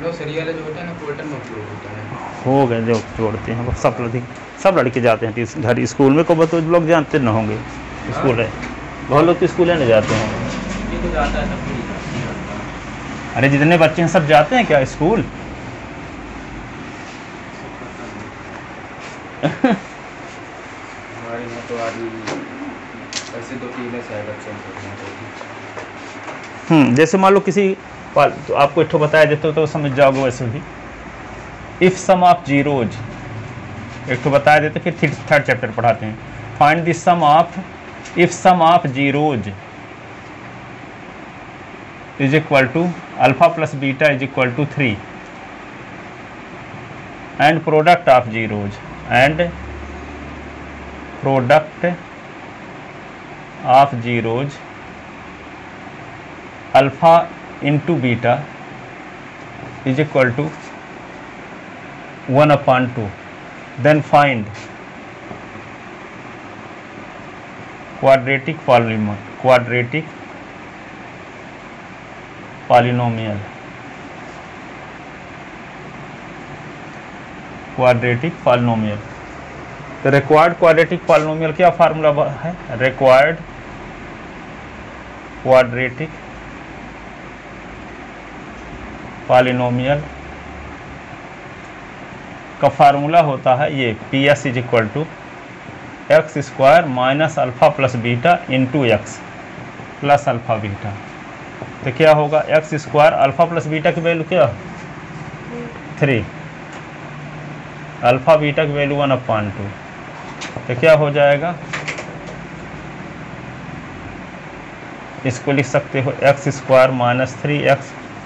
लो serial जो होता है ना पोर्टल में उपयोग होता है। हो गए जो जोड़ते हैं, सब लड़के जाते हैं घर स्कूल में, को तो लोग जानते न होंगे स्कूल है, बहुत लोग तो स्कूल है नहीं जाते होंगे। ये तो जाता है सब कुछ। अरे जितने बच्चे हैं सब जाते हैं क्या स्कूल? हमारे यहाँ तो आज ऐसे 2-3 है बच्चे। जैसे मान लो किसी तो आपको एक बताया जाता तो समझ जाओगे वैसे भी। इफ सम ऑफ जीरोज एक बताया देते, फिर थर्ड चैप्टर पढ़ाते हैं। Find the sum of if sum of zeros is equal to alpha plus beta is equal to 3 and product of zeros and product of zeros alpha into beta is equal to 1/2। Then find quadratic polynomial तो required quadratic polynomial क्या formula है? Required quadratic polynomial का formula होता है ये PS is equal to x square minus alpha plus beta into x plus alpha beta. तो क्या होगा? X square alpha plus beta की वैल्यू क्या? 3, अल्फा बीटा की वैल्यू 1/2। तो क्या हो जाएगा? इसको लिख सकते हो x square minus 3x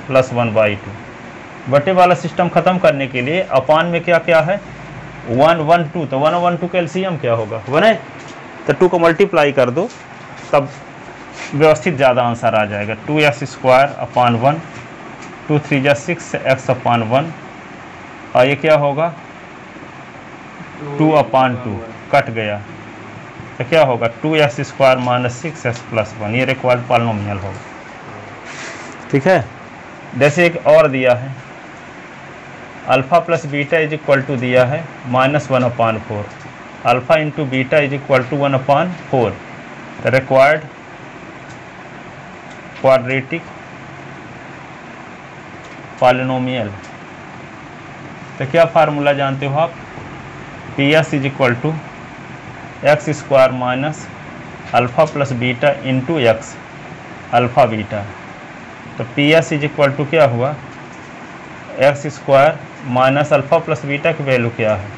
plus 1/2। बटे वाला सिस्टम खत्म करने के लिए अपान में क्या क्या है? 1 1 2। तो 1 1 2 का एलसीएम क्या होगा? 1 है, तो 2 को मल्टीप्लाई कर दो तब व्यवस्थित ज़्यादा आंसर आ जाएगा। 2x स्क्वायर अपान 1, 2 3 जा 6x अपान 1, और ये क्या होगा? 2/2 कट गया, तो क्या होगा? 2x square minus 6x plus 1। ये रिक्वायर्ड पॉलिनोमियल होगा। ठीक है। जैसे एक और दिया है, alpha plus beta is equal to दिया है -1/4, alpha into beta is equal to 1/4। तो रिक्वायर्ड क्वाड्रेटिक पॉलिनोमियल, तो क्या फार्मूला जानते हो आप? PS is equal to x square minus alpha plus beta into x alpha beta. तो PS इज इक्वल टू क्या हुआ? X square minus alpha plus beta की वैल्यू क्या है?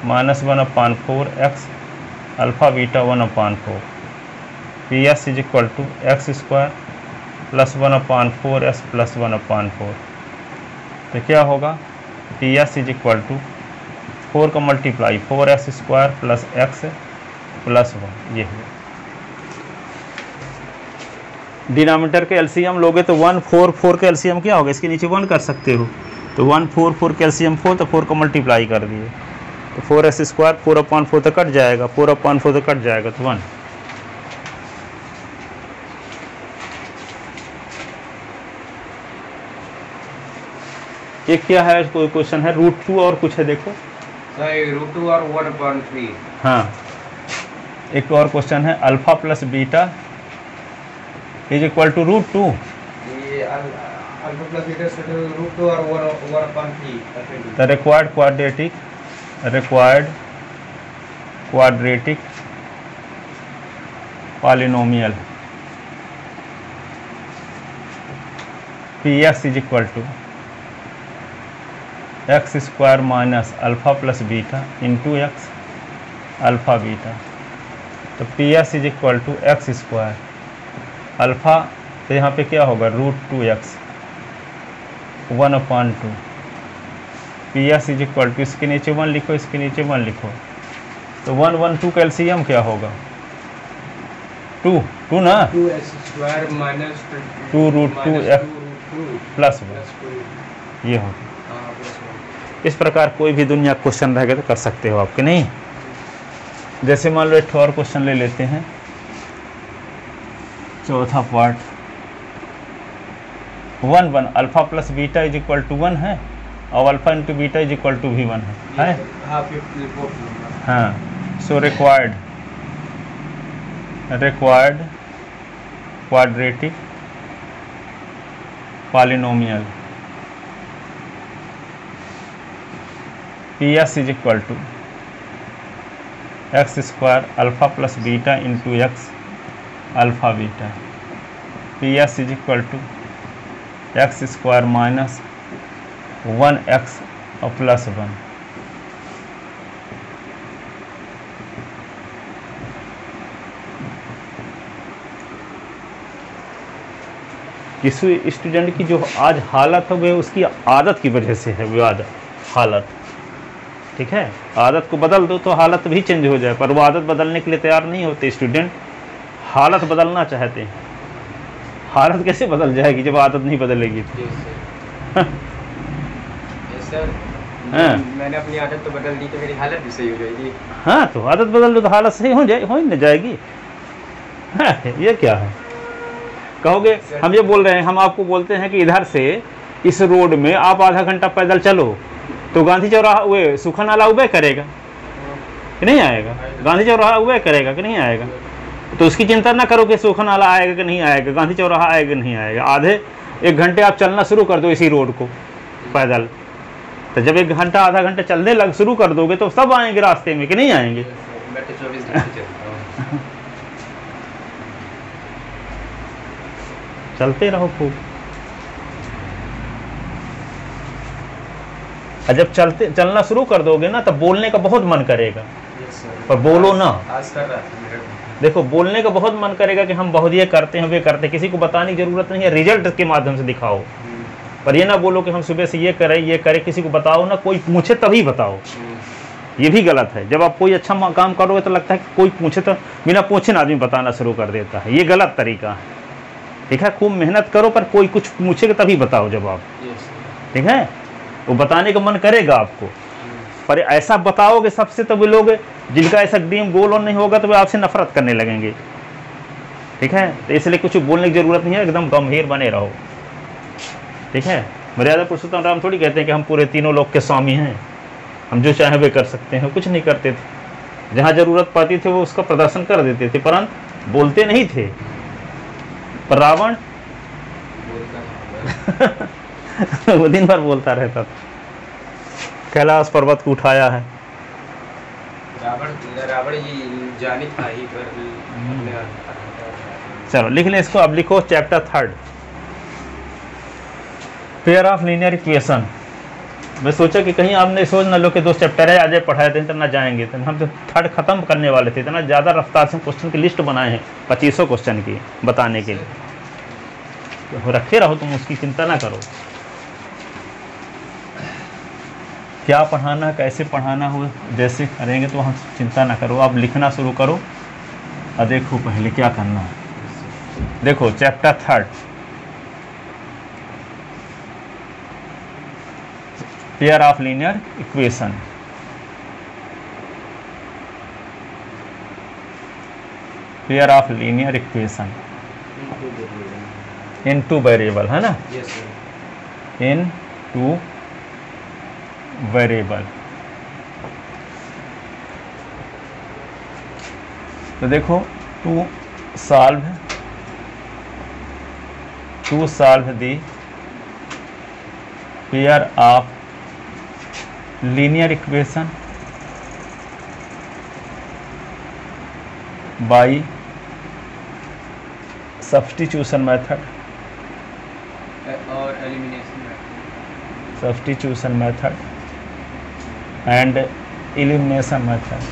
-1/4 x alpha beta 1/4। PS is equal to x square plus 1/4 s plus 1/4। तो क्या होगा? PS is equal to 4 का multiply 4x square plus x plus 1। ये हुआ। डिनोमिनेटर के एलसीएम लोगे तो 1 4 4 के एलसीएम क्या होगा? इसके नीचे 1 कर सकते हो। तो 1 4 4 के एलसीएम 4, तो 4 को मल्टीप्लाई कर दिए तो 4x स्क्वायर 4/4 तो कट जाएगा, 4/4 तो कट जाएगा, तो 1। ये क्या है? कोई क्वेश्चन है √2 और कुछ है, देखो √2 और 1/3। हाँ, एक और क्वेश्चन है alpha plus beta is equal to √2। ये अल्फा प्लस बीटा से √2 और 1/3। The required quadratic polynomial PS is equal to x square minus alpha plus beta into x alpha beta. तो PS is equal to x square alpha, तो यहाँ पे क्या होगा? √2x 1/2। PS is equal to, इसके नीचे 1 लिखो, इसके नीचे 1 लिखो, तो 1 1 2 का एलसीएम क्या होगा? 2 ना, 2x square minus 2√2x plus 1। ये होगा। इस प्रकार कोई भी दुनिया क्वेश्चन रहेगा तो कर सकते हो आपके, नहीं? जैसे मान लो एक और क्वेश्चन ले लेते हैं, चौथा part 1 1 alpha plus beta is equal to 1 है, और alpha into beta is equal to भी 1 है। हाँ 54 हाँ, so required quadratic polynomial PS is equal to x square alpha plus beta into x alpha beta. PS is equal to x square minus 1x plus 1। किसी student की जो आज हालत है वो उसकी आदत की वजह से है, वो हालत, ठीक है। आदत को बदल दो तो हालत भी चेंज हो जाए, पर वो आदत बदलने के लिए तैयार नहीं होते स्टूडेंट, हालत बदलना चाहते हैं। हालत कैसे बदल जाएगी जब आदत नहीं बदलेगी? सर हाँ। मैंने अपनी आदत तो बदल दी तो मेरी हालत भी सही हो जाएगी। हाँ, तो आदत बदल दो तो हालत सही हो न जाएगी। हाँ, ये क्या है? कहोगे हम ये बोल रहे हैं, हम आपको बोलते हैं कि इधर से इस रोड में आप आधा घंटा पैदल चलो तो गांधी चौराहा वे सूखा नाला उबे करेगा कि नहीं आएगा? गांधी चौराहा उबे करेगा कि नहीं आएगा? तो उसकी चिंता ना करो कि सूखा नाला आएगा कि नहीं आएगा, गांधी चौराहा आएगा कि नहीं आएगा। आधे 1 घंटे आप चलना शुरू कर दो इसी रोड को पैदल, तो जब 1 घंटा आधा घंटा चलने लग शुरू कर दोगे तो सब आएंगे रास्ते में कि नहीं आएंगे? मैं तो 24 घंटे चलता हूँ। चलते रहो खूब। और जब चलना शुरू कर दोगे ना तब बोलने का बहुत मन करेगा, पर बोलो ना। आज कर रहा था। देखो, बोलने का बहुत मन करेगा कि हम बहुत ये करते हैं वे करते हैं, किसी को बताने की जरूरत नहीं है, रिजल्ट के माध्यम से दिखाओ। पर ये ना बोलो कि हम सुबह से ये करें, किसी को बताओ ना, कोई पूछे तभी बताओ। ये भी गलत है। जब आप कोई अच्छा काम करोगे तो लगता है कि कोई पूछे, तो बिना पूछे ना आदमी बताना शुरू कर देता है, ये गलत तरीका है। ठीक है, खूब मेहनत करो पर कोई कुछ पूछेगा तभी बताओ जवाब, ठीक है। वो बताने का मन करेगा आपको, पर ऐसा बताओगे सबसे तो वे लोग जिनका ऐसा ड्रीम गोल ऑन नहीं होगा तो वे आपसे नफरत करने लगेंगे, ठीक है। तो इसलिए कुछ बोलने की जरूरत नहीं है, एकदम गंभीर बने रहो, ठीक है। मर्यादा पुरुषोत्तम राम थोड़ी कहते हैं कि हम पूरे तीनों लोक के स्वामी हैं, हम जो चाहे वे कर सकते हैं। कुछ नहीं करते थे, जहाँ जरूरत पड़ती थी वो उसका प्रदर्शन कर देते थे, परंतु बोलते नहीं थे। पर रावण वो दिन भर बोलता रहता था, कैलाश पर्वत को उठाया है। रावण ये जानी था ही पर चलो लिख लें इसको। अब लिखो chapter 3 pair of linear equation. मैं सोचा कि कहीं आपने सोच न लो कि 2 चैप्टर है आज पढ़ाए थे तो ना जाएंगे, तो हम तो 3 खत्म करने वाले थे। इतना ज़्यादा रफ्तार से क्वेश्चन की लिस्ट बनाए हैं 2500 क्वेश्चन की बताने के लिए, तो रखे रहो, तुम उसकी चिंता ना करो। क्या पढ़ाना कैसे पढ़ाना हो जैसे करेंगे तो हम चिंता ना करो, आप लिखना शुरू करो और देखो पहले क्या करना है। देखो chapter 3 pair of linear equation. Pair of linear equation in 2 variable है ना, इन 2 वेरिएबल। तो देखो to solve the pair of linear equation by substitution method और elimination method, substitution method and elimination method.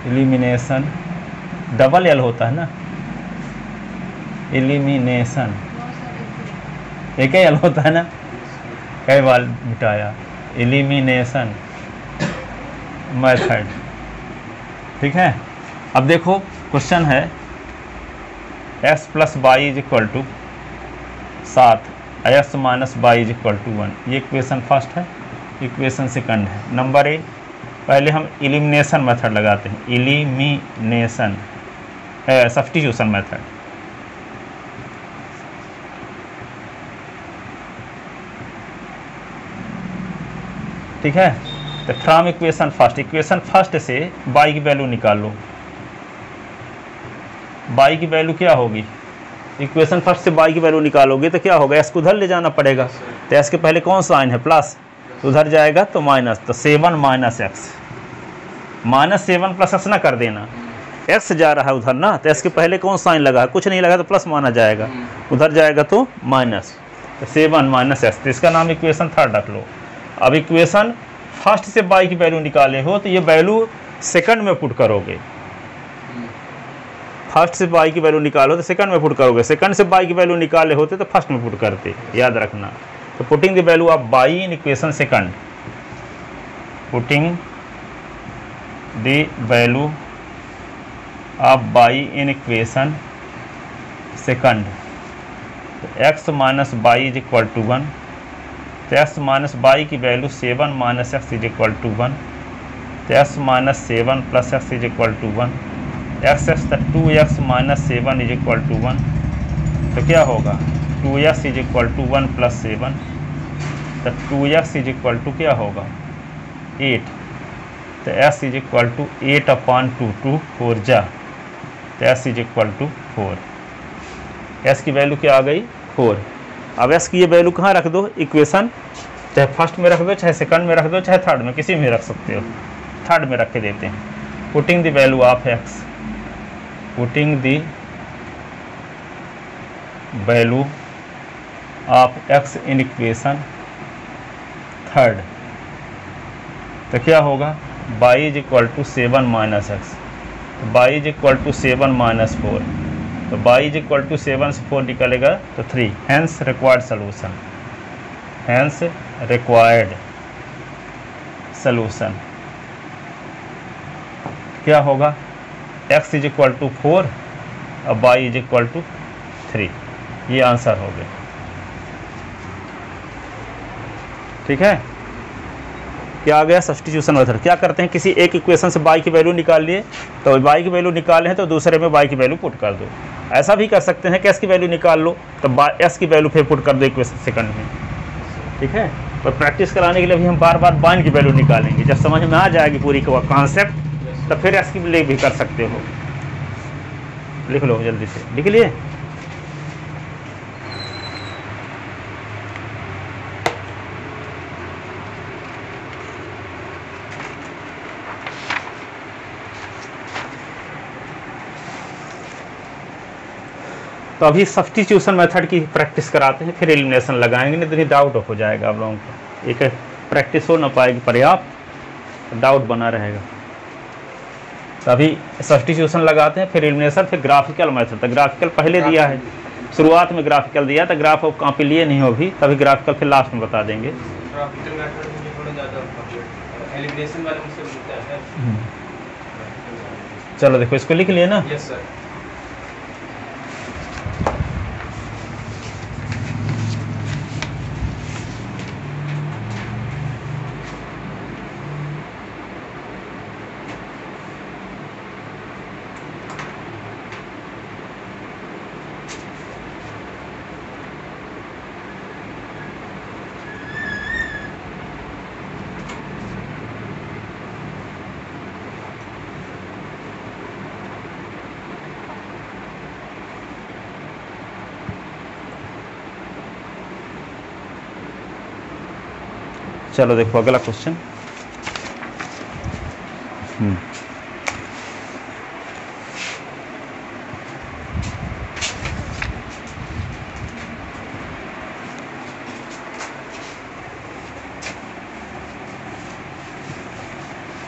Elimination double L होता है ना, elimination एक ही L होता है ना, कई बार मिटाया। एलिमिनेशन मेथड, ठीक है। अब देखो क्वेश्चन है x plus y is equal to 7, x minus y is equal to 1। ये इक्वेशन फर्स्ट है, इक्वेशन सेकंड है। नंबर ए पहले हम एलिमिनेशन मेथड लगाते हैं, एलिमिनेशन सब्स्टिट्यूशन मेथड। ठीक है, तो फ्रॉम इक्वेशन फर्स्ट से y की वैल्यू निकाल लो। y की वैल्यू क्या होगी, इक्वेशन फर्स्ट से y की वैल्यू निकालोगे तो क्या होगा, s को उधर ले जाना पड़ेगा, तो s के पहले कौन साइन है, प्लस, उधर जाएगा तो माइनस, तो 7 माइनस एक्स, -7 प्लस एक्स ना कर देना, x जा रहा है उधर ना, तो s के पहले कौन साइन लगा है, कुछ नहीं लगा तो प्लस माना जाएगा, उधर जाएगा तो माइनस, तो 7 माइनस एक्स, तो इसका नाम इक्वेशन थर्ड रख लो। अब इक्वेशन फर्स्ट से y की वैल्यू निकाले हो तो ये वैल्यू सेकंड में पुट करोगे, फर्स्ट से y की वैल्यू निकालो तो सेकंड में पुट करोगे, सेकंड से y की वैल्यू निकाले होते तो फर्स्ट में पुट करते, याद रखना। तो putting the value of y in equation second, putting the value of y in equation second, x minus y is equal to 1, तो x माइनस y की वैल्यू 7 minus x is equal to 1, तो x minus 7 plus x is equal to 1, x x तो 2x minus 7 is equal to 1, तो क्या होगा 2x is equal to 1 plus 7, तो 2x is equal to क्या होगा 8, तो s इज इक्वल टू 8/2 2 4 जा, तो s is equal to 4, s की वैल्यू क्या आ गई 4। अब s की ये वैल्यू कहाँ रख दो, इक्वेशन चाहे फर्स्ट में रख दो, चाहे सेकंड में रख दो, चाहे थर्ड में, किसी में रख सकते हो, थर्ड में रख के देते हैं। Putting the value of x, putting the value of x in equation third, तो क्या होगा y is equal to 7 minus x, y is equal to 7 minus 4, तो y इज इक्वल टू 7 से 4 निकलेगा तो 3, hence required solution, hence required solution क्या होगा, x is equal to 4 और y इज इक्वल टू 3, ये आंसर हो गया। ठीक है, क्या आ गया सब्स्टिट्यूशन मेथड। क्या करते हैं, किसी एक इक्वेशन से y की वैल्यू निकाल लिए, तो y की वैल्यू निकाले हैं तो दूसरे में y की वैल्यू पुट कर दो। ऐसा भी कर सकते हैं कि s की वैल्यू निकाल लो तो s की वैल्यू फिर पुट कर दो इक्वेशन सेकंड में। ठीक है, पर प्रैक्टिस कराने के लिए भी हम बार बार y की वैल्यू निकालेंगे, जब समझ में आ जाएगी पूरी कॉन्सेप्ट तो फिर s की वैल्यू भी कर सकते हो। लिख लो जल्दी से, लिख लिए। तो अभी सब्स्टिट्यूशन मेथड की प्रैक्टिस कराते हैं, फिर एलिमिनेशन लगाएंगे, नहीं तो नहीं डाउट हो जाएगा आप लोगों को, एक प्रैक्टिस हो ना पाएगी पर्याप्त, डाउट बना रहेगा। तो अभी सब्स्टिट्यूशन लगाते हैं, फिर एलिमिनेशन, फिर ग्राफिकल मेथड। तो ग्राफिकल पहले दिया है, शुरुआत में ग्राफिकल दिया, तो ग्राफ आप कॉपी लिए नहीं हो भी, तभी ग्राफिकल फिर लास्ट में बता देंगे। चलो देखो, इसको लिख लिए ना। Yes sir. चलो देखो अगला क्वेश्चन।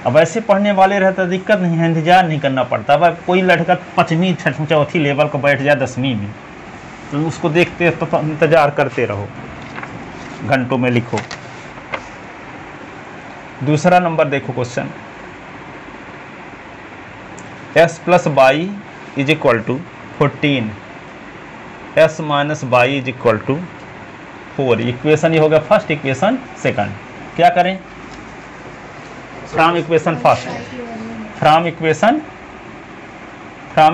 अब ऐसे पढ़ने वाले रहते दिक्कत नहीं है, इंतजार नहीं करना पड़ता। अब कोई लड़का 5वीं 6वीं चौथी लेवल को बैठ जाए 10वीं में, तो उसको देखते तो इंतजार करते रहो, घंटों में लिखो। दूसरा नंबर देखो question, s plus y is equal to 14, s minus y is equal to 4। Equation ये हो गया फर्स्ट, इक्वेशन सेकंड। क्या करें, from equation first, from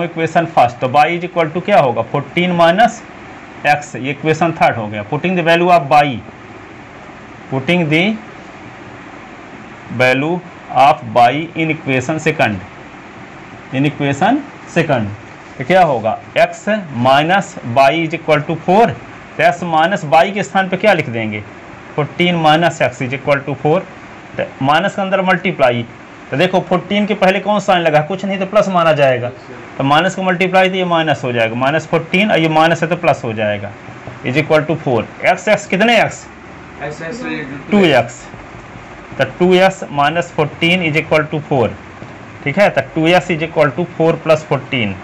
equation first. तो y इज इक्वल टू क्या होगा 14 माइनस एक्स, ये इक्वेशन थर्ड हो गया। Putting the value of y, putting the value of y in equation second, in equation second. तो क्या होगा x minus y is equal to 4, तो x माइनस वाई के स्थान पे क्या लिख देंगे 14 minus x is equal to 4, minus के अंदर मल्टीप्लाई। तो देखो 14 के पहले कौन साइन लगा, कुछ नहीं तो प्लस माना जाएगा, तो माइनस को मल्टीप्लाई तो ये माइनस हो जाएगा, माइनस 14 और ये माइनस है तो प्लस हो जाएगा, इज इक्वल टू 4। एक्स कितने एक्स 2x, तो 2x minus 14 is equal to 4, ठीक है। तो 2x is equal to 4 plus 14,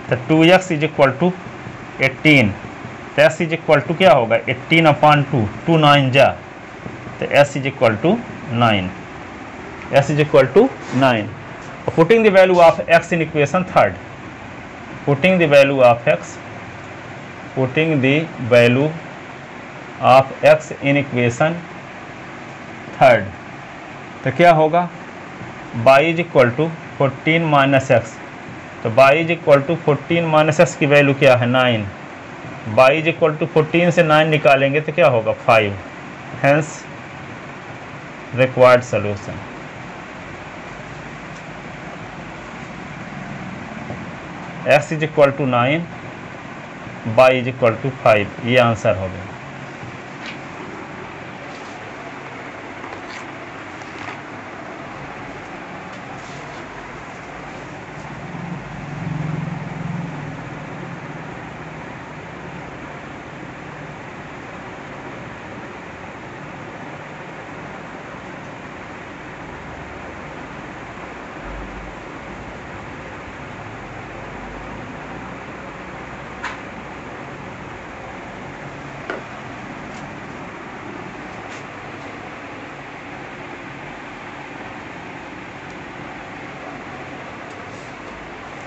तो 2x इज इक्वल टू 18, तो s इज इक्वल टू क्या होगा 18 अपॉन 2, 2 9 जा, तो s is equal to 9, s is equal to 9। Putting the value of x in equation third, putting the value of x, putting the value of x in equation third, तो क्या होगा y is equal to 14 minus x, तो y is equal to 14 minus x की value क्या है 9, y is equal to 14 से 9 निकालेंगे तो क्या होगा 5, hence required solution. x is equal to 9, y is equal to 5, ये आंसर हो गया।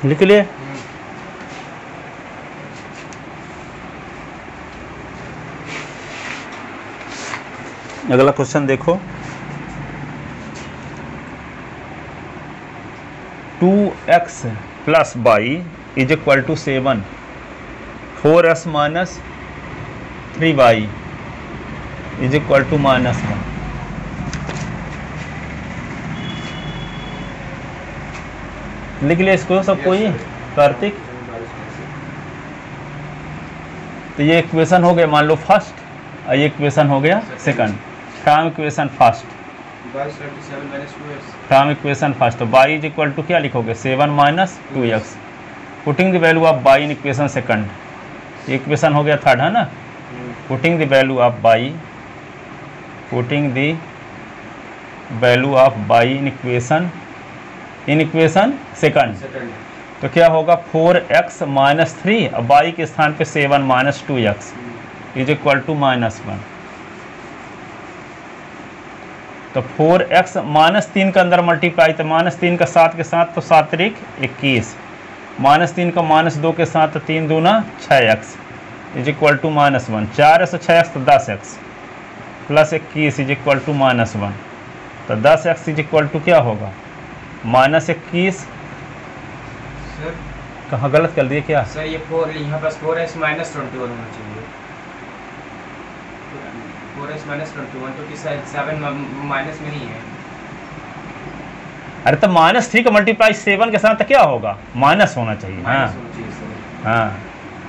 लिख लिए। अगला क्वेश्चन देखो, 2x plus y is equal to 7, 4s minus 3y is equal to -1। लिख लिया इसको सब कोई कार्तिक। तो ये इक्वेशन हो गया मान लो फर्स्ट, और ये इक्वेशन हो गया second. From equation first, from equation first y is equal to क्या लिखोगे 7 minus 2x, putting the value of y in equation second, ये इक्वेशन हो गया थर्ड है ना। Putting the value of y, putting the value of y in equation second, तो क्या होगा 4x माइनस 3, अब y के स्थान पे 7 minus 2x is equal to -1। तो 4x माइनस 3 का अंदर मल्टीप्लाई, तो -3 का 7 के साथ तो 7 त्रिक 21, -3 का -2 के साथ तो 3 दूना 6x is equal to -1, 4s 6x तो 10x plus 21 is equal to -1, तो 10x इज इक्वल टू क्या होगा -21। सर कहाँ गलत कर दिए क्या सर, ये 4 यहाँ पास 4s माइनस 21 होना चाहिए, 4s माइनस 21 तो किस 7 माइनस में नहीं है। अरे तो -3 का मल्टीप्लाई 7 के साथ तो क्या होगा माइनस होना चाहिए। हाँ हाँ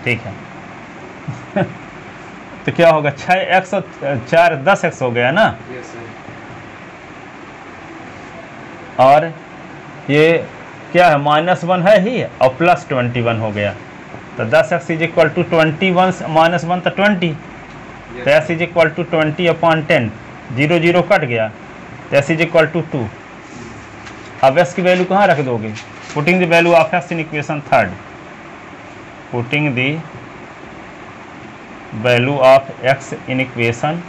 ठीक है। तो क्या होगा 6x और 4 10x हो गया ना, और ये क्या है -1 है ही और प्लस 21 हो गया, तो 10x इज इक्वल टू 21 -1 तो 20, तो s is equal to 20 upon 10, 0 0 cut गया, तो s इज इक्वल टू 2। अब s की वैल्यू कहाँ रख दोगे, putting the value of x in equation third, putting the value of x in equation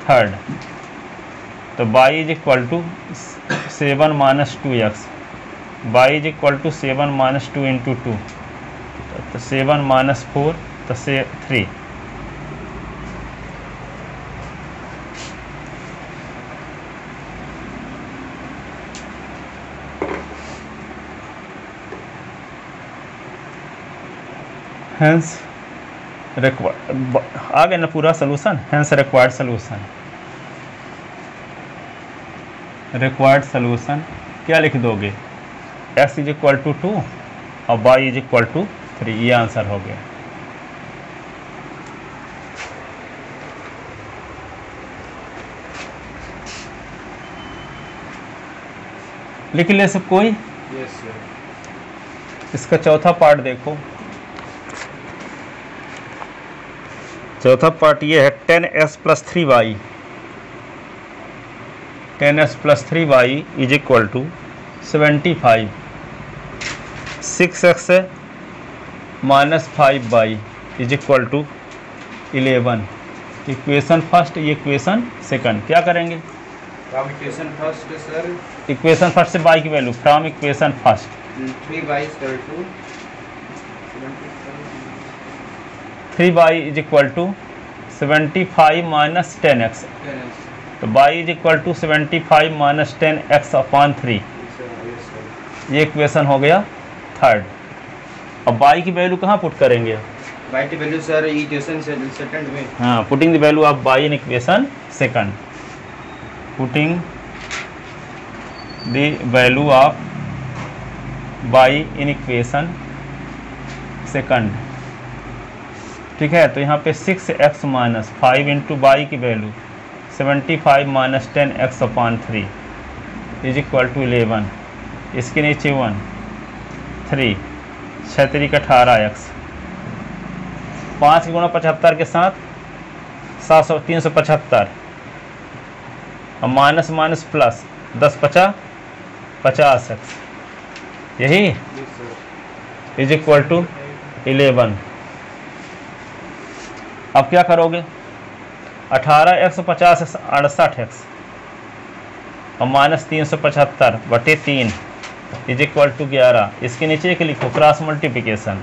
third, तो y is equal to 7 minus 2x, y is equal to 7 minus 2 into 2, तो 7 minus 4 तो 3, hence required, आ गया ना पूरा solution. Hence required solution, required solution क्या लिख दोगे, x is equal to 2 और y इज इक्वल टू 3, ये आंसर हो गया। लिख ले सब कोई। Yes sir. इसका चौथा पार्ट देखो, चौथा पार्ट ये है 10x plus 3y, 10x plus 3y is equal to 75, 6x minus 5y is equal to 11। Equation first, ये इक्वेशन सेकंड, क्या करेंगे, from equation first sir, equation first से y की वैल्यू, from equation first 3y equal to 3y is equal to 75 minus 10x, तो y is equal to 75 minus 10x upon 3, ये equation हो गया थर्ड। अब y की वैल्यू कहाँ पुट करेंगे, y की वैल्यू सर इक्वेशन सेकंड में, हाँ, putting the value of y in equation second, putting the value of y in equation second. ठीक है, तो यहाँ पे 6x माइनस 5 इंटू वाई की value 75 minus 10x upon 3 is equal to 11, इसके नीचे 1 3 6 का 18x, 5 गुणा 75 के साथ 700 375 और माइनस माइनस प्लस 10 50 50x, यही इज इक्वल टू 11। अब क्या करोगे, 18x 50x 68x और माइनस 375 बटे 3 इज इक्वल टू 11, इसके नीचे एक लिखो क्रॉस मल्टीप्लिकेशन,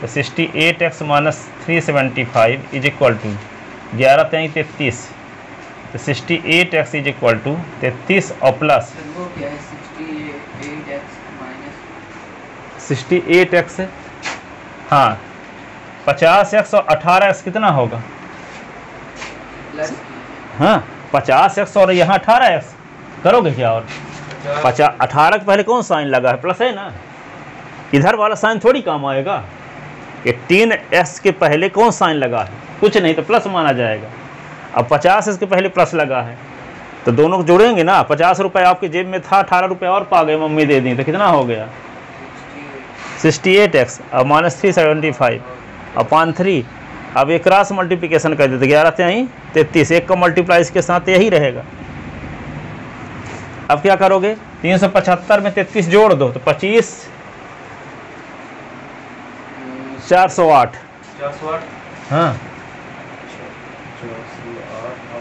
तो 68x minus 375 is equal to 11 3 33, तो 68x इज इक्वल टू 33 और प्लस 68x, हाँ 50x और 18x कितना होगा, हाँ 50x और यहाँ 18x, करोगे क्या, और 18 के पहले कौन साइन लगा है, प्लस है ना, इधर वाला साइन थोड़ी काम आएगा, ये 3x के पहले कौन साइन लगा है, कुछ नहीं, तो प्लस माना जाएगा। अब 50 के पहले प्लस लगा है, तो दोनों को जोड़ेंगे ना, 50 रुपये आपके जेब में था, 18 रुपये और पा गए, मम्मी दे दी, तो कितना हो गया 68x और माइनस 375 अपॉन 3। अब एक क्रॉस मल्टीप्लिकेशन कर देते, 11 3 33, एक का मल्टीप्लाई इसके साथ यही रहेगा। अब क्या करोगे, 375 में 33 जोड़ दो, तो 25 408, हाँ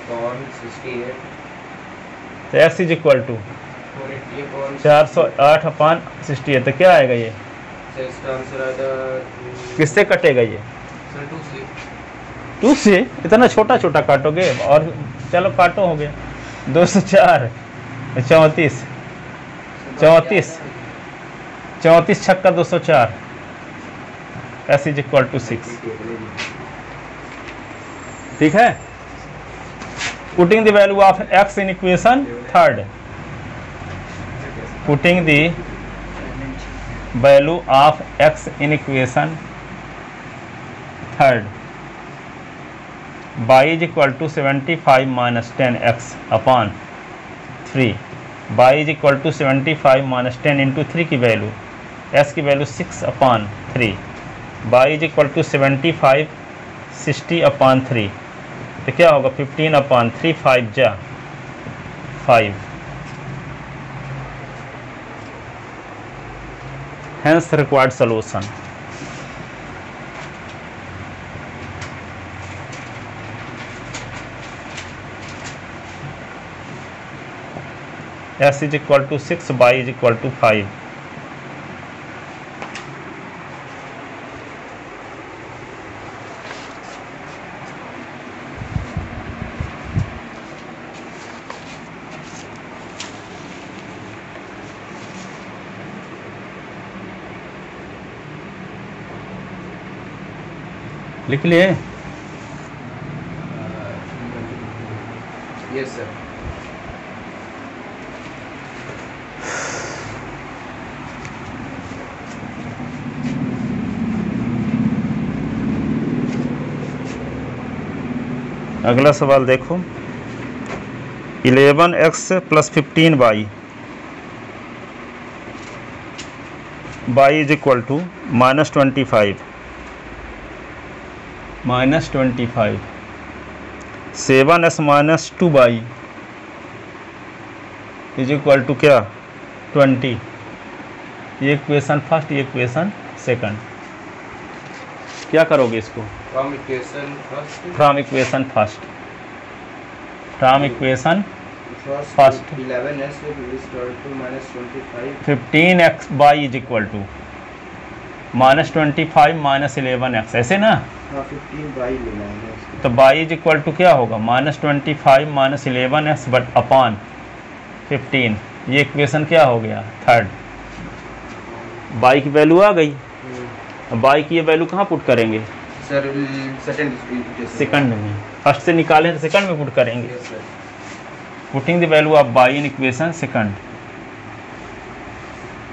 408 तो x is equal to 408 upon 68, तो क्या आएगा ये, किससे कटेगा ये, 2 से, इतना छोटा छोटा काटोगे, और चलो काटो, हो गया 204 34 34 34 छक्का 204, s इज इक्वल टू 6। ठीक है, putting the value of x in equation third, putting the value of x in equation third, y is equal to 75 minus 10x upon 3, y is equal to 75 minus 10 into 3 की value, s की value 6 upon 3, y is equal to 75 60 upon 3, तो क्या होगा 15 upon 3, 5 जा 5, hence required solution। s is equal to 6, y is equal to 5। लिख लिए? Yes sir. अगला सवाल देखो, 11x + 15y is equal to -25 7x - 2y is equal to क्या 20। ये इक्वेशन फर्स्ट, ये इक्वेशन सेकंड। क्या करोगे इसको? From equation first from equation first 11s is equal to -25 15xy is equal to -25 - 11x, ऐसे ना? हाँ 15y लेना है इसको। तो y इज इक्वल टू क्या होगा -25 - 11x बट अपॉन 15। ये इक्वेशन क्या हो गया थर्ड। y की वैल्यू आ गई। अब y की ये वैल्यू कहाँ पुट करेंगे? सर सेकंड सेकंड में। फर्स्ट से निकालें तो सेकंड में पुट करेंगे। Yes sir. Putting the value of y in equation second,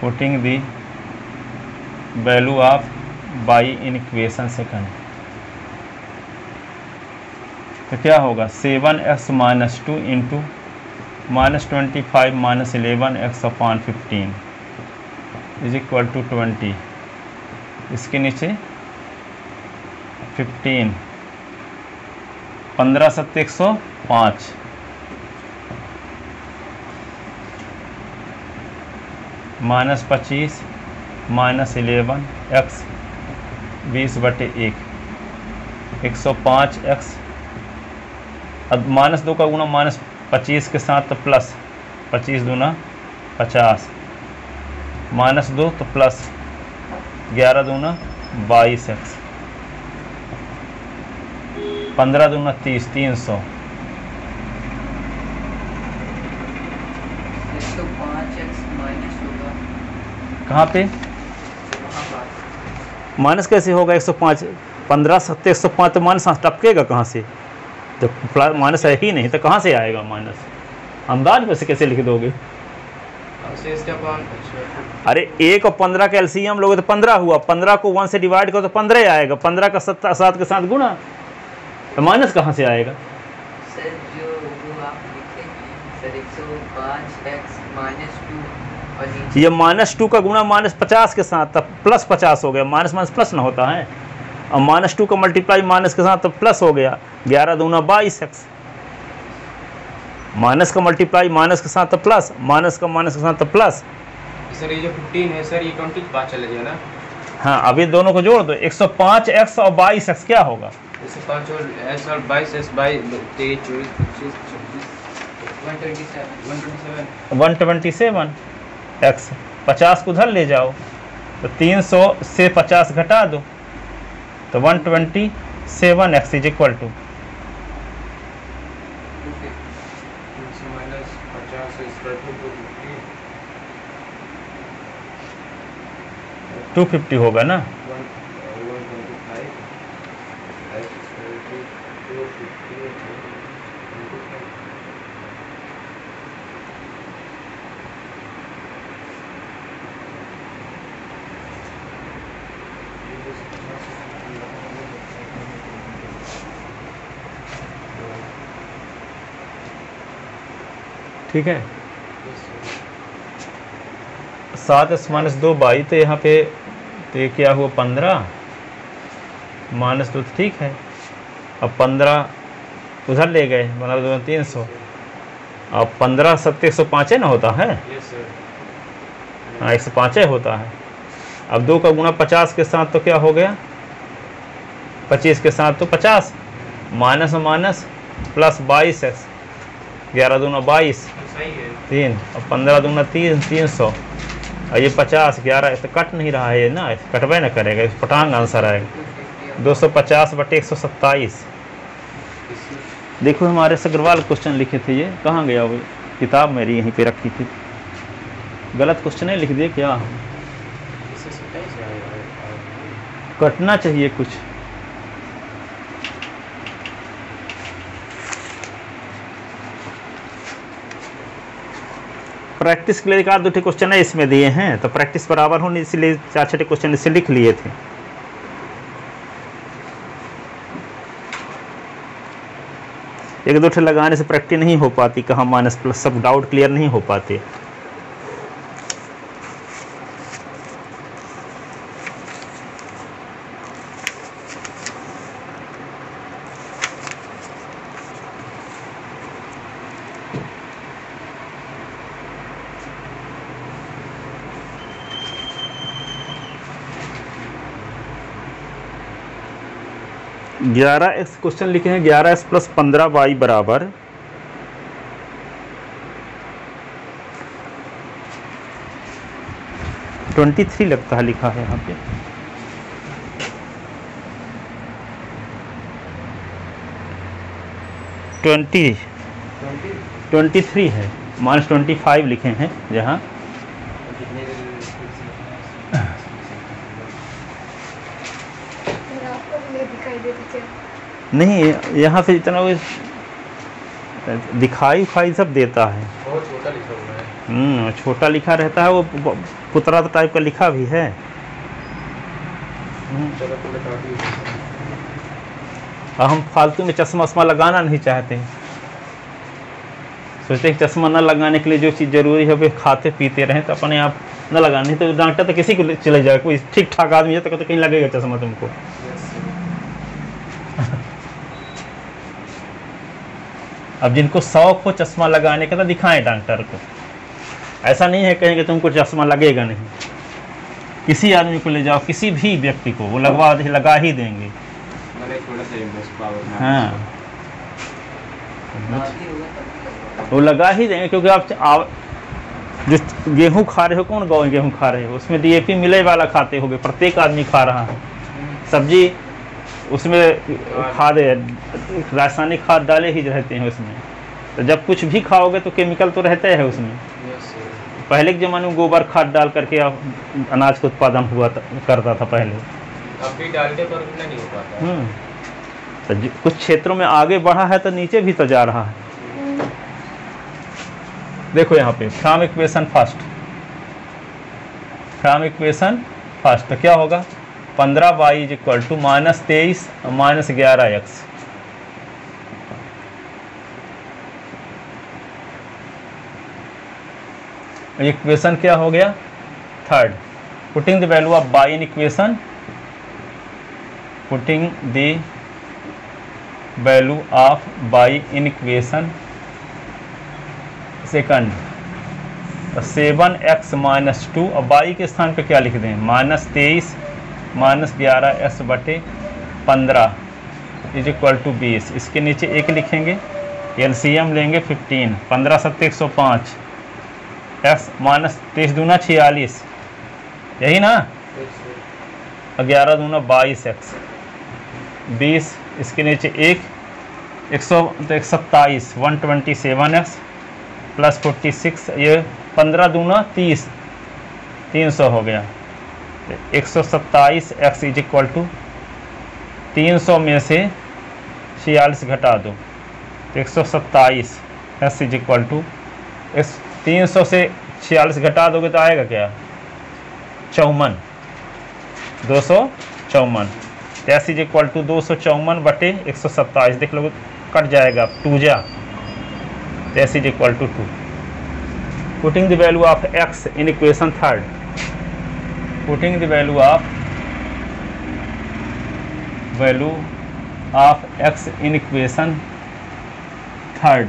putting the value of y in equation second, तो क्या होगा 7x - 2 into -25 - 11x upon 15 is equal to 20। इसके नीचे 15 15 × 7 105 -25 - 11x 20/1 105x। अब -2 का गुना -25 के साथ तो प्लस 25 दूना 50 -2 तो प्लस 11 दूना 22x 15 दूना 30 300 कहाँ पे माइनस कैसे होगा? 105 15 × 7 105 तो माइनस टपकेगा कहाँ से? जब माइनस है ही नहीं तो कहाँ से आएगा माइनस? अंदाज में से कैसे लिख दोगे? अरे 1 और 15 का एलसीएम लोगे तो 15 हुआ, 15 को 1 से डिवाइड करो तो 15 आएगा, 15 का 7 के साथ गुना, तो माइनस कहाँ से आएगा? सर जो आप लिखे सर 105x - 2 और ये -2 का गुना -50 के साथ तब प्लस 50 हो गया। माइनस प्लस ना होता है, और -2 का मल्टीप्लाई माइनस के साथ तो प्लस हो गया 11 दूना 22x। माइनस का मल्टीप्लाई माइनस के साथ तो प्लस, माइनस का माइनस के साथ तो प्लस। सर ये जो 15 है सर ये 20 के बाद चले गया ना? हाँ अभी दोनों को जोड़ दो, 105x और 22x क्या होगा? 105 और s और 22s बाई 23 24 25 26 127x 50 को उधर ले जाओ तो 300 से 50 घटा दो तो 127x इज इक्वल टू 250 होगा ना? ठीक है। 7x - 2 22, तो यहाँ पे तो ये क्या हुआ 15 -2 तो ठीक है। अब 15 उधर ले गए, बना 2 300। अब 15 × 7 105 ना होता है? हाँ 105 होता है। अब 2 का गुना 50 के साथ तो क्या हो गया 25 के साथ तो 50 माइनस माइनस प्लस 22x 11 दूना 22 3 और 15 दूना 300 और ये 50 11 तो कट नहीं रहा है ना, कटवे ना करेगा, इस पटांग आंसर आएगा 250/127। देखो हमारे सग्रवाल क्वेश्चन लिखे थे, ये कहाँ गया वो किताब मेरी यहीं पे रखी थी, गलत क्वेश्चन है लिख दिए क्या? कटना चाहिए कुछ। प्रैक्टिस के लिए एक आध दो क्वेश्चन है इसमें दिए हैं, तो प्रैक्टिस बराबर होने इसलिए 4-6 क्वेश्चन इसे लिख लिए थे। एक दो लगाने से प्रैक्टिस नहीं हो पाती, कहाँ माइनस प्लस, सब डाउट क्लियर नहीं हो पाते। क्वेश्चन लिखे हैं 11x + 15y बराबर 23 लगता है, लिखा है यहाँ पे। -23 है, -25 लिखे हैं जहाँ। नहीं, यहाँ पे इतना दिखाई सब देता है, बहुत छोटा लिखा हुआ है। छोटा लिखा रहता है, वो पुतरा टाइप का लिखा भी है। और हम फालतू में चश्मा लगाना नहीं चाहते, सोचते हैं चश्मा न लगाने के लिए जो चीज़ जरूरी है वो खाते पीते रहें, तो अपने आप न लगाना, नहीं तो डॉक्टर तो किसी को चले जाए, कोई ठीक ठाक आदमी है तो कहीं लगेगा चश्मा तुमको। अब जिनको शौक हो चश्मा लगाने का तो दिखाएं डॉक्टर को, ऐसा नहीं है कहेंगे तुमको चश्मा लगेगा नहीं। किसी आदमी को ले जाओ, किसी भी व्यक्ति को, वो लगा ही देंगे। हाँ, वो लगा ही देंगे, क्योंकि आप जो गेहूं खा रहे हो, कौन गेहूं खा रहे हो, उसमें DAP मिले वाला खाते होगे, प्रत्येक आदमी खा रहा है। सब्जी उसमें खाद, रासायनिक खाद डाले ही रहते हैं उसमें, तो जब कुछ भी खाओगे तो केमिकल तो रहता है उसमें। पहले के ज़माने में गोबर खाद डाल करके अनाज का उत्पादन करता था पहले। अब भी डालने पर नहीं हो पाता। तो कुछ क्षेत्रों में आगे बढ़ा है, तो नीचे भी तो जा रहा है। देखो यहाँ पे फ्रॉम इक्वेशन फर्स्ट, तो क्या होगा, 15y = -23 - 11x। इक्वेशन क्या हो गया, third. Putting the value of y in equation, second. 7x - 2, अब y के स्थान पे क्या लिख दें, -23 - 11x बटे 15 = 20। इसके नीचे 1 लिखेंगे, LCM लेंगे 15, 15 7 105, x -23 दूना 46, यही ना, 11 दूना 22x, 20, इसके नीचे 100 तो 127, 127x + 46, ये 15 दूना 30, 300 हो गया। 127x = 300 में से 46 घटा दो, 127x = 300 से 46 घटा दोगे तो आएगा क्या, 54, 254। x = 254 बटे 127, देख लो कट जाएगा, 2 जा, x = 2। Putting the value of x in equation third, putting the value of x in equation third,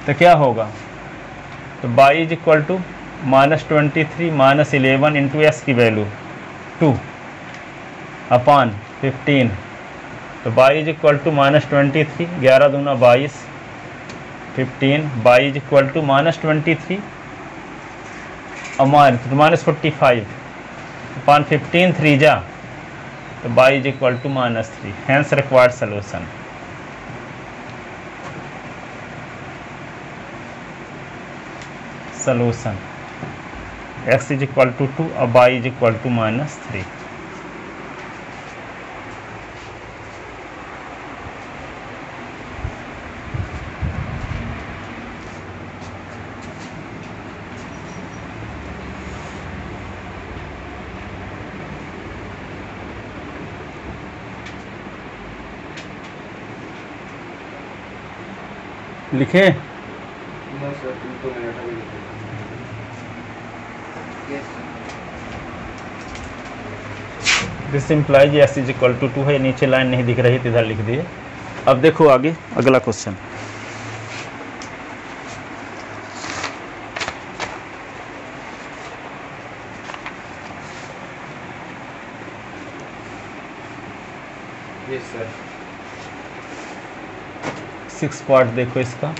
तो क्या होगा, तो y = -23 - 11 इंटू x की वैल्यू 2/15, तो y = -23, 11 दूना 22, 15, y = -23 और -45/15, 3 जा, तो y = -3, hence required solution. x = 2 और y = -3। लिखे? नो सर, 2 मिनट अभी लिखो। Yes. This implies s is equal to 2 है, नीचे लाइन नहीं दिख रही तो इधर लिख दिए। अब देखो आगे अगला क्वेश्चन। Yes sir. 6 पार्ट देखो इसका।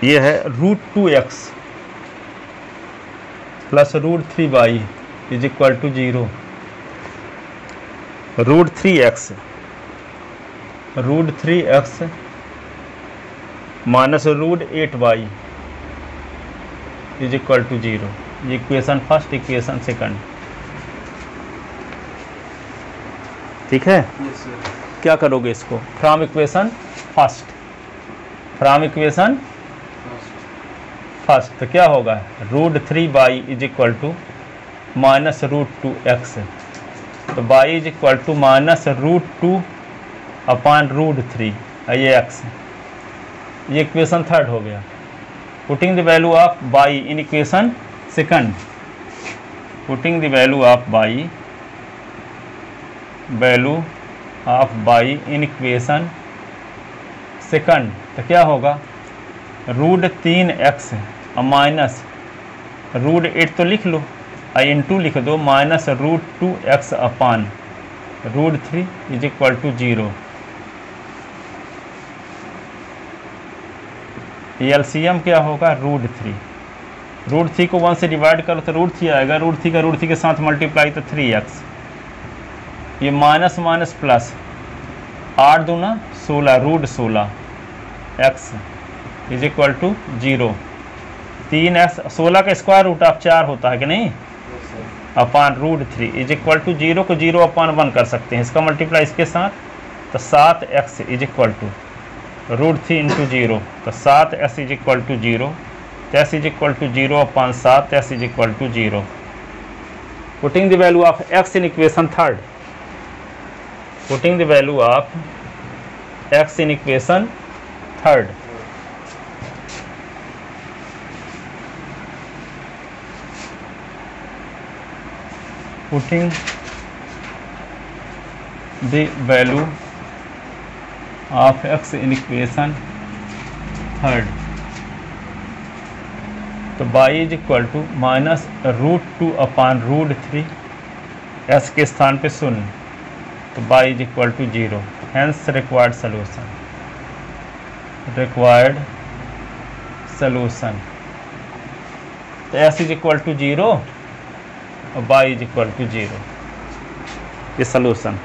ये है √2x plus √3y is equal to 0। √3x minus √8y is equal to 0। ये इक्वेशन फर्स्ट, इक्वेशन सेकंड, ठीक है। Yes sir. क्या करोगे इसको? From equation first, from equation first तो क्या होगा? √3y is equal to minus √2x, तो y is equal to minus √2 upon √3, ये x, ये इक्वेशन थर्ड हो गया। Putting the value of y in equation second, putting the value of y in equation second तो क्या होगा? √3x minus √8 तो लिख लो, इंटू लिख दो, minus √2x upon √3 is equal to 0। LCM क्या होगा? √3 को 1 से डिवाइड करो तो √3 आएगा, √3 का √3 के साथ मल्टीप्लाई तो 3x, ये माइनस माइनस प्लस, 8 दूना 16, √16x is equal to 0। 3x 16 का स्क्वायर रूट ऑफ 4 होता है कि नहीं, अपॉन √3 इज इक्वल टू 0 को 0 अपॉन 1 कर सकते हैं, इसका मल्टीप्लाई इसके साथ तो 7x is equal to √3 into 0, तो 7x इज इक्वल टू 0, तो s is equal to 0 upon 7, s is equal to 0। Putting the value of x in equation third, putting the value of x in equation third, putting the value of x in equation third, तो y is equal to minus √2 upon √3, s के स्थान पे 0, तो y is equal to 0, hence required solution, तो s is equal to 0 और y is equal to 0, ये solution.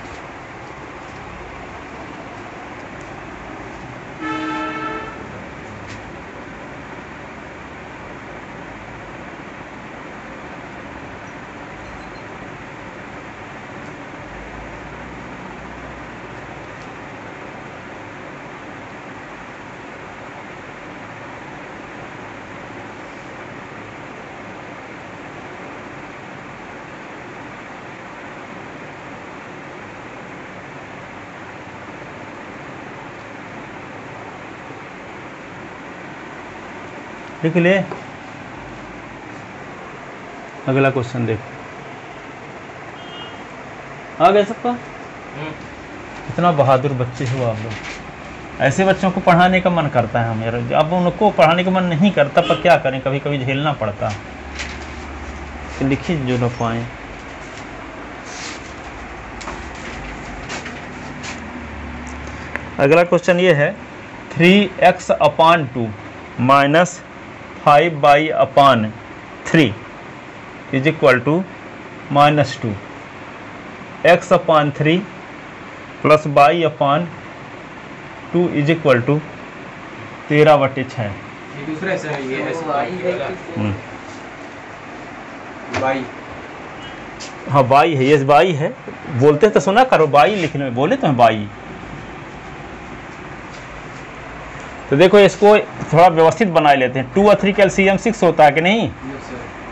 लिख ले। अगला क्वेश्चन देखो, आ गया सबका? इतना बहादुर बच्चे हो आप लोग। ऐसे बच्चों को पढ़ाने का मन करता है मेरा, अब उनको पढ़ाने का मन नहीं करता, पर क्या करें, कभी कभी झेलना पड़ता। तो लिखिए जो न पाए। अगला क्वेश्चन ये है 3x upon 2 minus 5y upon 3 is equal to -2, x upon 3 plus y upon 2 is equal to 13/6। ये दूसरा ऐसा है, ये ऐसा y, हाँ y है, ये y है, बोलते तो सुना करो, y लिखने में बोले तो है y। तो देखो इसको थोड़ा व्यवस्थित बना लेते हैं। 2 और 3 कैल्शियम 6 होता है कि नहीं?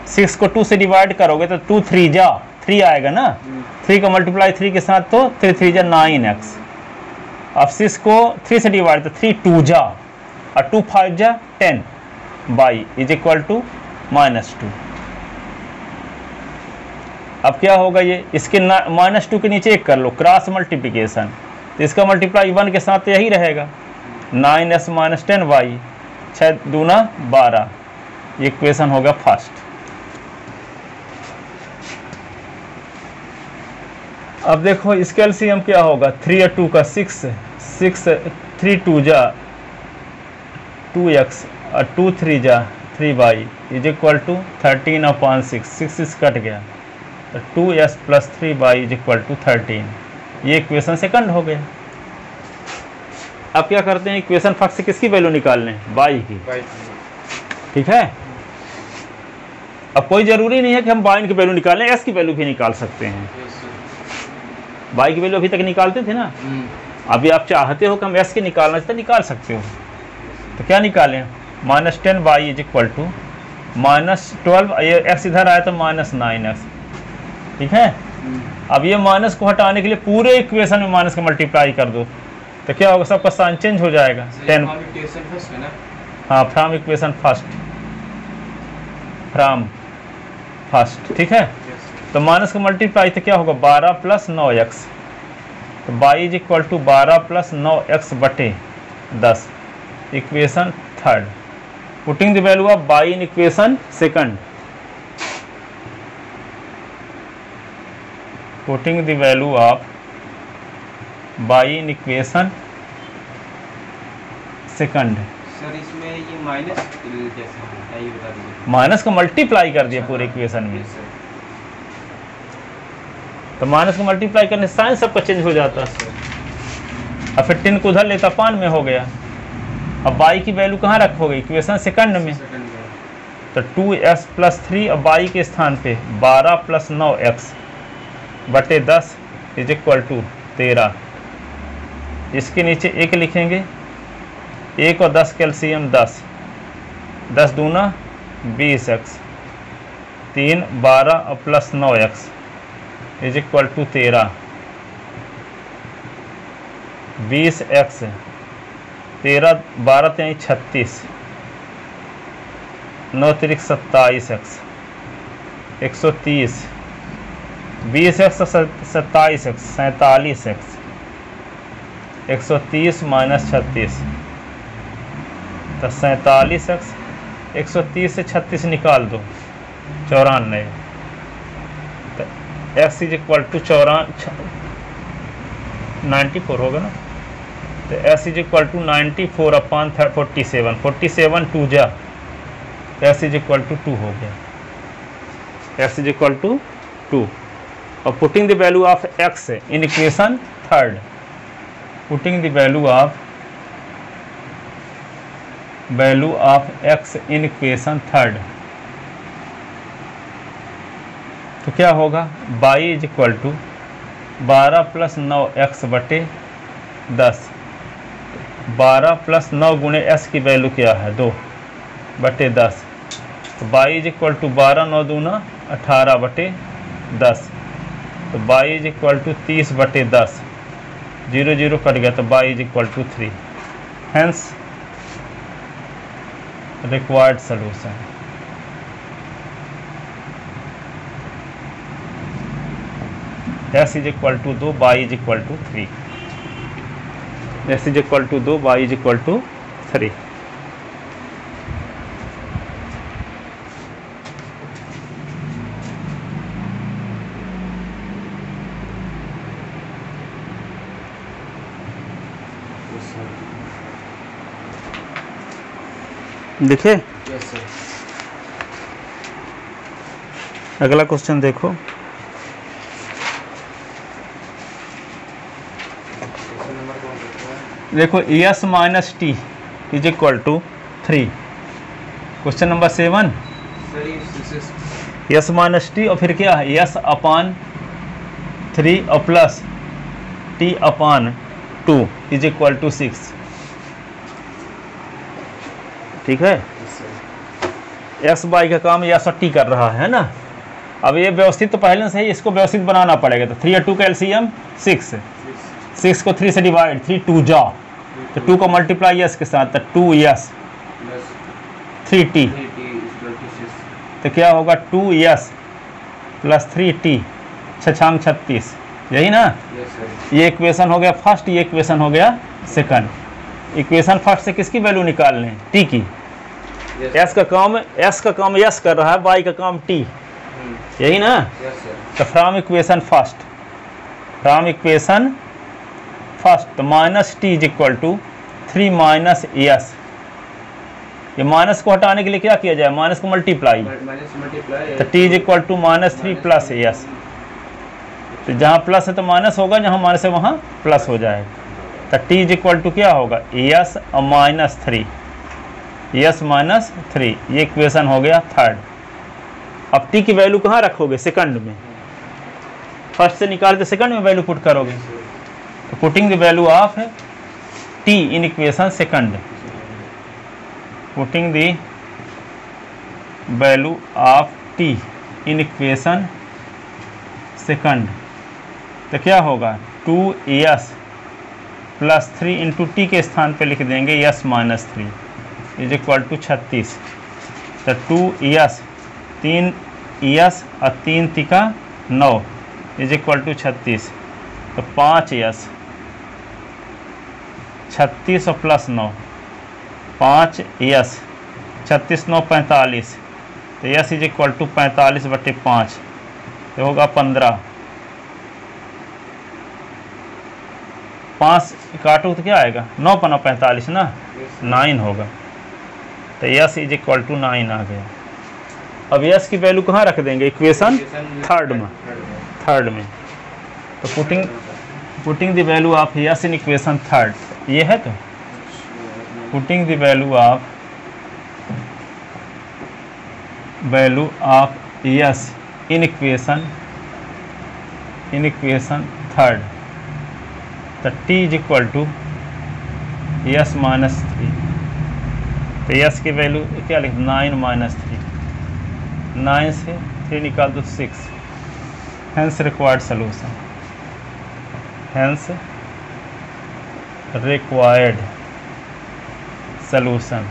6 को 2 से डिवाइड करोगे तो 2 3 जा 3 आएगा ना, 3 का मल्टीप्लाई 3 के साथ तो 3 3 जा 9x, अब 6 को 3 से डिवाइड, तो 3 2 जा और 2 5 जा 10 बाई इज इक्वल टू -2। अब क्या होगा, ये इसके -2 के नीचे 1 कर लो, क्रॉस मल्टीप्लिकेशन, तो इसका मल्टीप्लाई 1 के साथ यही रहेगा, 9s - 10 y, 6 दूना 12। ये इक्वेशन होगा फर्स्ट। अब देखो इसका एलसीएम क्या होगा, 3 और 2 का 6, 3 2 जा 2x और 2 3 जा 3y is equal to 13/6, 6 cut गया, तो 2s + 3y is equal to 13। ये इक्वेशन सेकंड हो गया। अब क्या करते हैं, इक्वेशन फर्स्ट से किसकी वैल्यू निकालने, y की, ठीक है। अब कोई जरूरी नहीं है कि हम y की वैल्यू निकालें, s की वैल्यू भी निकाल सकते हैं। y की वैल्यू अभी तक निकालते थे ना, अभी आप चाहते हो कि हम s की निकालना चाहते निकाल सकते हो। तो क्या निकालें, -10y इज इक्वल टू -12, ये x इधर आया तो -9x, ठीक है। अब ये माइनस को हटाने के लिए पूरे इक्वेशन में माइनस का मल्टीप्लाई कर दो, तो क्या होगा, सबका साइन चेंज हो जाएगा। 10, हाँ, फ्रॉम इक्वेशन फर्स्ट, ठीक है। तो माइनस का मल्टीप्लाई तो क्या होगा, 12 + 9x, तो y is equal to 12 + 9x बटे 10, equation third. Putting the value of y in equation second, putting the value of y in equation second. Sir इसमें ये माइनस कैसे होता है, ये बता दीजिए। माइनस का मल्टीप्लाई कर दिया पूरे इक्वेशन में, तो माइनस को मल्टीप्लाई करने साइन सबका चेंज हो जाता है। अब फिर 10 को उधर लेता, 5 में हो गया। अब y की वैल्यू कहाँ रखोगे, इक्वेशन सेकंड में, तो 2s + 3 और y के स्थान पे 12 + 9x बटे 10 इज इक्वल टू 13। इसके नीचे 1 लिखेंगे, 1 और 10 कैल्शियम 10, 10 दूना 20x, 3 12 और + 9x is equal to 13, 20x, 13 12 3 36, 9 3 27x, 130, 20x 27x 47x, 130 - 36, तो 47x, 130 से 36 निकाल दो, 94, तो x इज इक्वल टू 94 होगा ना, तो s इज इक्वल टू 94/47, 47 2 जा, s इज इक्वल टू 2 हो गया, s इज इक्वल टू 2। और putting the value of x in equation third, putting the value of x in equation third, तो क्या होगा, y is equal to 12 + 9x बटे 10, 12 + 9 गुणे s की वैल्यू क्या है 2 बटे 10, तो y इज इक्वल टू 12 9 दूना 18 बटे 10, तो y इज इक्वल टू 30 बटे 10, 0 0 कट गया, तो y is equal to 3। Hence required solution. s is equal to 2, y is equal to 3, s is equal to 2, y is equal to 3। देखिए, अगला question देखो, देखो s - t is equal to 3, question number 7, s - t और फिर क्या है, s/3 और plus t/2 is equal to 6, ठीक है। एक्स वाई का काम या टी कर रहा है ना। अब ये व्यवस्थित तो पहले से ही, इसको व्यवस्थित बनाना पड़ेगा, तो 3 और 2 का एलसीएम 6, 6 को 3 से डिवाइड, 3 2 जा, तो 2 को मल्टीप्लाई यस के साथ, तो 2s plus 3t, 3t equal to 6। तो क्या होगा 2s प्लस 3t, 6 36, यही ना। Yes sir. ये इक्वेशन हो गया फर्स्ट, ये इक्वेशन हो गया सेकंड। इक्वेशन फर्स्ट से किसकी वैल्यू निकालने हैं? टी की। यस s का काम s कर रहा है, y का काम t, यही ना। Yes sir. तो फ्रॉम इक्वेशन फर्स्ट तो minus t is equal to 3 minus s. ये माइनस को हटाने के लिए क्या किया जाए? माइनस को मल्टीप्लाई, माइनस मल्टीप्लाई, तो t is equal to -3 plus s. तो जहाँ प्लस है तो माइनस होगा, जहाँ माइनस है वहाँ प्लस हो जाएगा। तो टी इज इक्वल टू क्या होगा? एस और -3, एस -3। ये इक्वेशन हो गया थर्ड। अब टी की वैल्यू कहाँ रखोगे? सेकंड में। फर्स्ट से निकाल के सेकंड में वैल्यू पुट करोगे, तो putting the value of T in equation second, putting the value of T in equation second, तो क्या होगा? 2s प्लस 3 इंटू टी के स्थान पे लिख देंगे s -3 इज इक्वल टू 36। तो 2s 3s और 3 तिका 9 इज इक्वल टू 36। तो 5s 36 और प्लस 9, 5s 36 9 45, तो s इज इक्वल टू 45/5, तो होगा 15। 5 काटो तो क्या आएगा? 9 × 9 45 ना, 9 होगा। तो s इज इक्वल टू 9 आ गया। अब s की वैल्यू कहाँ रख देंगे? इक्वेशन थर्ड में। तो putting the value of s in equation third, ये है। तो putting the value of s in equation third, तो t is equal to s -3। तो s की वैल्यू क्या लिख? 9 -3, 9 से 3 निकाल दो 6। Hence required solution, hence required solution,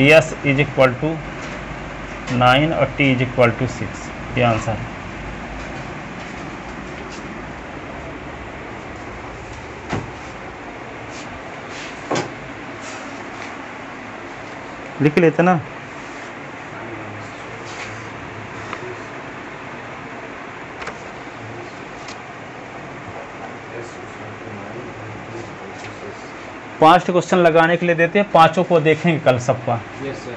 s is equal to 9 और t इज इक्वल टू 6, ये आंसर है। लिख लेते ना। पांच क्वेश्चन लगाने के लिए देते हैं, पांचों को देखेंगे कल सबका। Yes sir.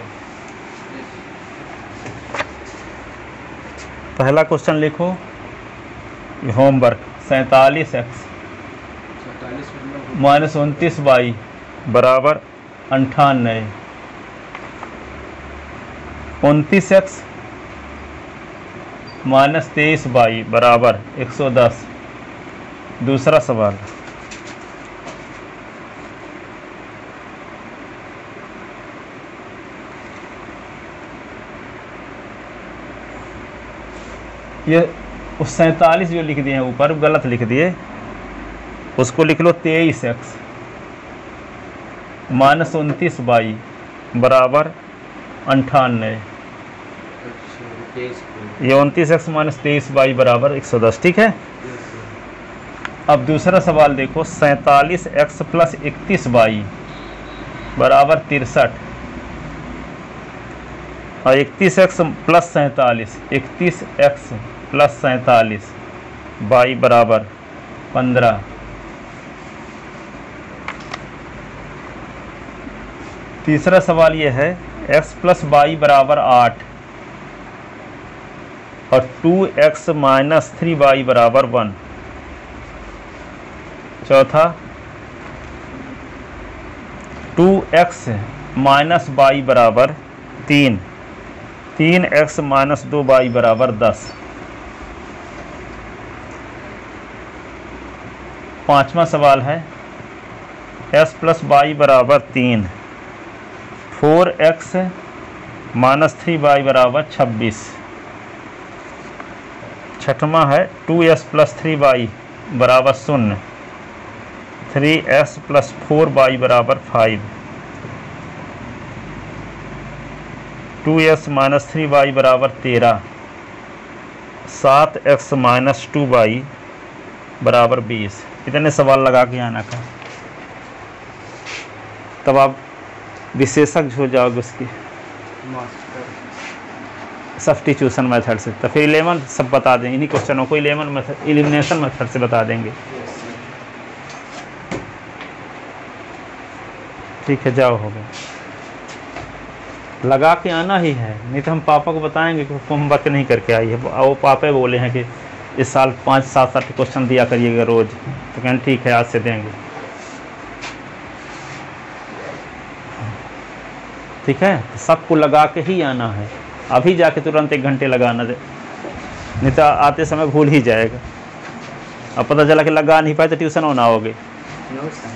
पहला क्वेश्चन लिखो, होमवर्क। 47x -29y बराबर 98। 29x -23y बराबर 110। दूसरा सवाल, ये 47 जो लिख दिए हैं ऊपर गलत लिख दिए, उसको लिख लो 23x -29y बराबर 98। ये 29x -23y बराबर 110, ठीक है। अब दूसरा सवाल देखो, 47x + 31y बराबर 63 और 31x + 47, 31x + 47 y बराबर 15। तीसरा सवाल ये है, x + y बराबर 8 और 2x - 3y बराबर 1। चौथा, 2x - y बराबर 3, 3x - 2y बराबर 10। पांचवा सवाल है, s + y बराबर 3, 4x - 3y बराबर 26। छठवां है 2s प्लस 3y बराबर 0, 3s प्लस 4y बराबर 5, 2s माइनस 3y बराबर 13, 7x माइनस 2y बराबर 20। इतने सवाल लगा के आना का, तब आप विशेषज्ञ हो जाओगे उसकी सब्स्टिट्यूशन मेथड से। तो फिर 11 सब बता दें इन्हीं क्वेश्चनों को, 11 मेथड एलिमिनेशन मेथड से बता देंगे। ठीक है, जाओ हो गया, लगा के आना ही है, नहीं तो हम पापा को बताएंगे कि होमवर्क नहीं करके आई है। वो पापा बोले हैं कि इस साल 5-7 क्वेश्चन दिया करिएगा रोज, तो कहें ठीक है आज से देंगे। ठीक है, तो सबको लगा के ही आना है, अभी जाके तुरंत 1 घंटे लगाना दे, नहीं तो आते समय भूल ही जाएगा। अब पता चला कि लगा नहीं पाए तो ट्यूशन होना होगे। No, sir.